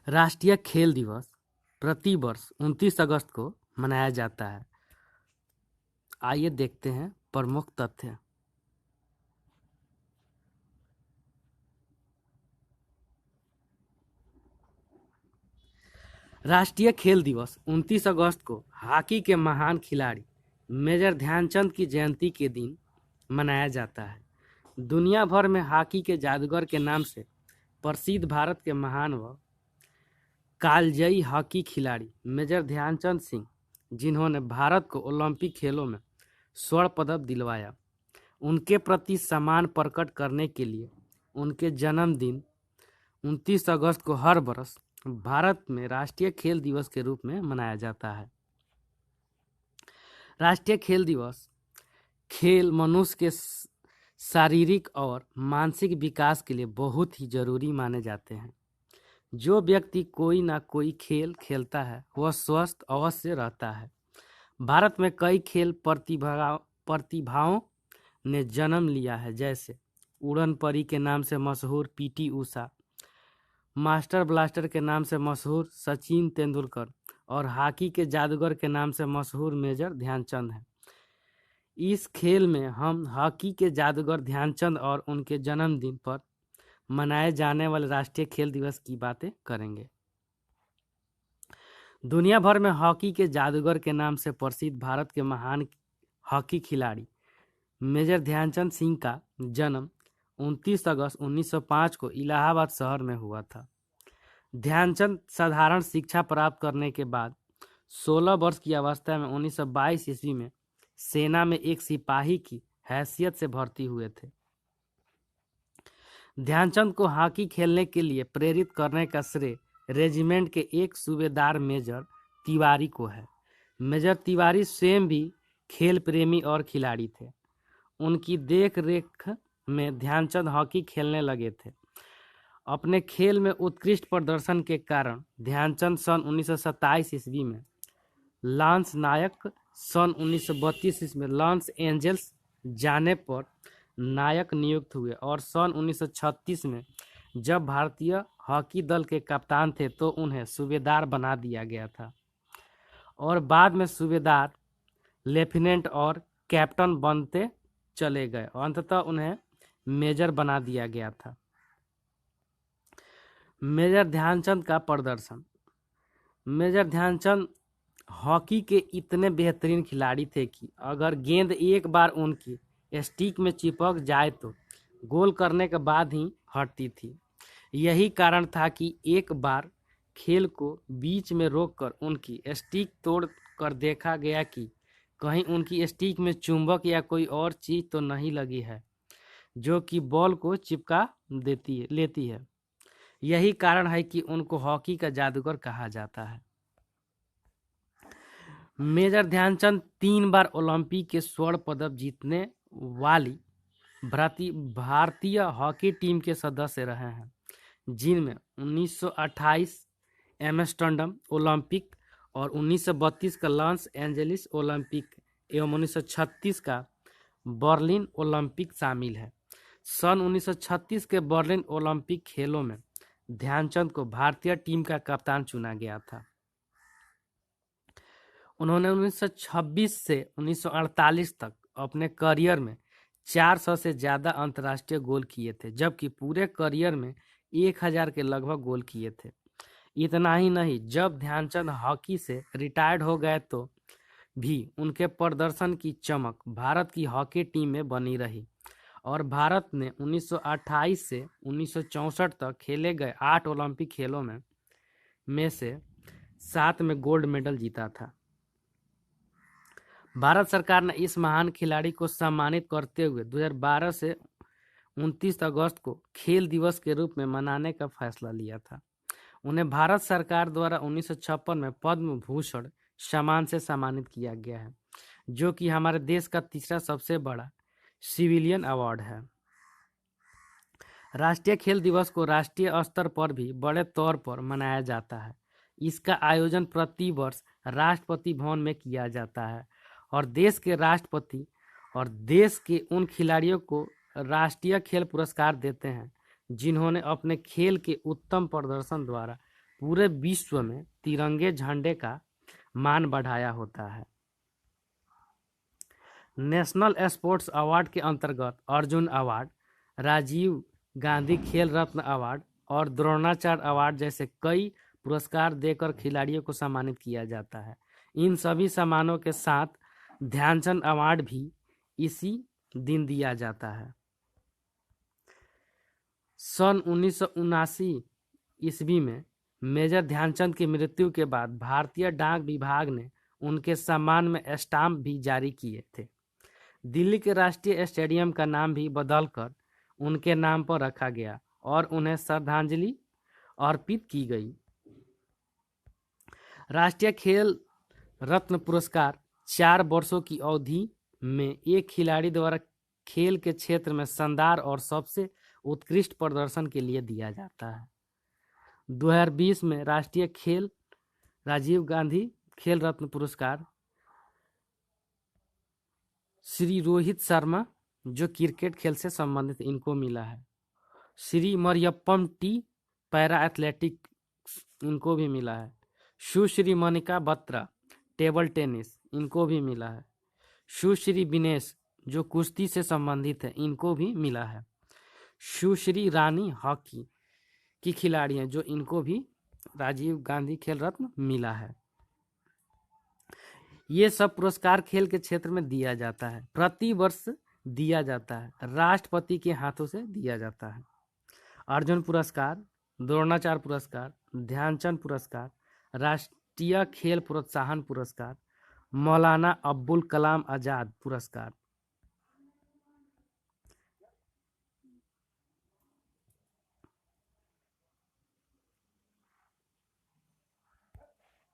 राष्ट्रीय खेल दिवस प्रति वर्ष 29 अगस्त को मनाया जाता है। आइए देखते हैं प्रमुख तथ्य। राष्ट्रीय खेल दिवस 29 अगस्त को हॉकी के महान खिलाड़ी मेजर ध्यानचंद की जयंती के दिन मनाया जाता है। दुनिया भर में हॉकी के जादूगर के नाम से प्रसिद्ध भारत के महान व कालजयी हॉकी खिलाड़ी मेजर ध्यानचंद सिंह, जिन्होंने भारत को ओलंपिक खेलों में स्वर्ण पदक दिलवाया, उनके प्रति सम्मान प्रकट करने के लिए उनके जन्मदिन 29 अगस्त को हर वर्ष भारत में राष्ट्रीय खेल दिवस के रूप में मनाया जाता है। राष्ट्रीय खेल दिवस खेल मनुष्य के शारीरिक और मानसिक विकास के लिए बहुत ही जरूरी माने जाते हैं। जो व्यक्ति कोई ना कोई खेल खेलता है वह स्वस्थ अवश्य रहता है। भारत में कई खेल प्रतिभाओं ने जन्म लिया है, जैसे उड़न परी के नाम से मशहूर पीटी उषा, मास्टर ब्लास्टर के नाम से मशहूर सचिन तेंदुलकर और हॉकी के जादूगर के नाम से मशहूर मेजर ध्यानचंद हैं। इस खेल में हम हॉकी के जादूगर ध्यानचंद और उनके जन्मदिन पर मनाए जाने वाले राष्ट्रीय खेल दिवस की बातें करेंगे। दुनिया भर में हॉकी के जादूगर के नाम से प्रसिद्ध भारत के महान हॉकी खिलाड़ी मेजर ध्यानचंद सिंह का जन्म 29 अगस्त 1905 को इलाहाबाद शहर में हुआ था। ध्यानचंद साधारण शिक्षा प्राप्त करने के बाद 16 वर्ष की अवस्था में 1922 ईस्वी में सेना में एक सिपाही की हैसियत से भर्ती हुए थे। ध्यानचंद को हॉकी खेलने के लिए प्रेरित करने का श्रेय रेजिमेंट के एक सूबेदार मेजर तिवारी को है। मेजर तिवारी स्वयं भी खेल प्रेमी और खिलाड़ी थे। उनकी देख रेख में ध्यानचंद हॉकी खेलने लगे थे। अपने खेल में उत्कृष्ट प्रदर्शन के कारण ध्यानचंद सन 1927 ईस्वी में लॉस नायक, सन 1932 ईस्वी में लॉस एंजल्स जाने पर नायक नियुक्त हुए और सन 1936 में जब भारतीय हॉकी दल के कप्तान थे तो उन्हें सूबेदार बना दिया गया था और बाद में सूबेदार, लेफ्टिनेंट और कैप्टन बनते चले गए और अंततः उन्हें मेजर बना दिया गया था। मेजर ध्यानचंद का प्रदर्शन। मेजर ध्यानचंद हॉकी के इतने बेहतरीन खिलाड़ी थे कि अगर गेंद एक बार उनकी स्टिक में चिपक जाए तो गोल करने के बाद ही हटती थी। यही कारण था कि एक बार खेल को बीच में रोककर उनकी स्टिक तोड़ कर देखा गया कि कहीं उनकी स्टिक में चुंबक या कोई और चीज तो नहीं लगी है जो कि बॉल को चिपका लेती है। यही कारण है कि उनको हॉकी का जादूगर कहा जाता है। मेजर ध्यानचंद 3 बार ओलंपिक के स्वर्ण पदक जीतने वाली भारतीय हॉकी टीम के सदस्य रहे हैं, जिनमें 1928 एम्स्टर्डम ओलंपिक और 1932 का लॉस एंजलिस ओलंपिक एवं 1936 का बर्लिन ओलंपिक शामिल है। सन 1936 के बर्लिन ओलंपिक खेलों में ध्यानचंद को भारतीय टीम का कप्तान चुना गया था। उन्होंने 1926 से 1948 तक अपने करियर में 400 से ज़्यादा अंतर्राष्ट्रीय गोल किए थे, जबकि पूरे करियर में 1000 के लगभग गोल किए थे। इतना ही नहीं, जब ध्यानचंद हॉकी से रिटायर्ड हो गए तो भी उनके प्रदर्शन की चमक भारत की हॉकी टीम में बनी रही और भारत ने 1928 से 1964 तक खेले गए 8 ओलंपिक खेलों में से 7 में गोल्ड मेडल जीता था। भारत सरकार ने इस महान खिलाड़ी को सम्मानित करते हुए 2012 से 29 अगस्त को खेल दिवस के रूप में मनाने का फैसला लिया था। उन्हें भारत सरकार द्वारा 1956 में पद्म भूषण सम्मान से सम्मानित किया गया है, जो कि हमारे देश का तीसरा सबसे बड़ा सिविलियन अवार्ड है। राष्ट्रीय खेल दिवस को राष्ट्रीय स्तर पर भी बड़े तौर पर मनाया जाता है। इसका आयोजन प्रति वर्ष राष्ट्रपति भवन में किया जाता है और देश के राष्ट्रपति और देश के उन खिलाड़ियों को राष्ट्रीय खेल पुरस्कार देते हैं जिन्होंने अपने खेल के उत्तम प्रदर्शन द्वारा पूरे विश्व में तिरंगे झंडे का मान बढ़ाया होता है। नेशनल स्पोर्ट्स अवार्ड के अंतर्गत अर्जुन अवार्ड, राजीव गांधी खेल रत्न अवार्ड और द्रोणाचार्य अवार्ड जैसे कई पुरस्कार देकर खिलाड़ियों को सम्मानित किया जाता है। इन सभी सम्मानों के साथ ध्यानचंद अवार्ड भी इसी दिन दिया जाता है। सन 1979 ईस्वी में मेजर ध्यानचंद की मृत्यु के बाद भारतीय डाक विभाग ने उनके सम्मान में स्टाम्प भी जारी किए थे। दिल्ली के राष्ट्रीय स्टेडियम का नाम भी बदलकर उनके नाम पर रखा गया और उन्हें श्रद्धांजलि अर्पित की गई। राष्ट्रीय खेल रत्न पुरस्कार 4 वर्षों की अवधि में एक खिलाड़ी द्वारा खेल के क्षेत्र में शानदार और सबसे उत्कृष्ट प्रदर्शन के लिए दिया जाता है। 2020 में राजीव गांधी खेल रत्न पुरस्कार श्री रोहित शर्मा, जो क्रिकेट खेल से संबंधित, इनको मिला है। श्री मरियप्पम टी, पैरा एथलेटिक्स, इनको भी मिला है। सुश्री मनिका बत्रा, टेबल टेनिस, इनको भी मिला है। सुश्री विनेश, जो कुश्ती से संबंधित है, इनको भी मिला है। सुश्री रानी हॉकी की खिलाड़ी हैं, जो इनको भी राजीव गांधी खेल रत्न मिला है। ये सब पुरस्कार खेल के क्षेत्र में दिया जाता है, प्रति वर्ष दिया जाता है, राष्ट्रपति के हाथों से दिया जाता है। अर्जुन पुरस्कार, द्रोणाचार्य पुरस्कार, ध्यानचंद पुरस्कार, राष्ट्रीय खेल प्रोत्साहन पुरस्कार, मौलाना अब्बुल कलाम आजाद पुरस्कार,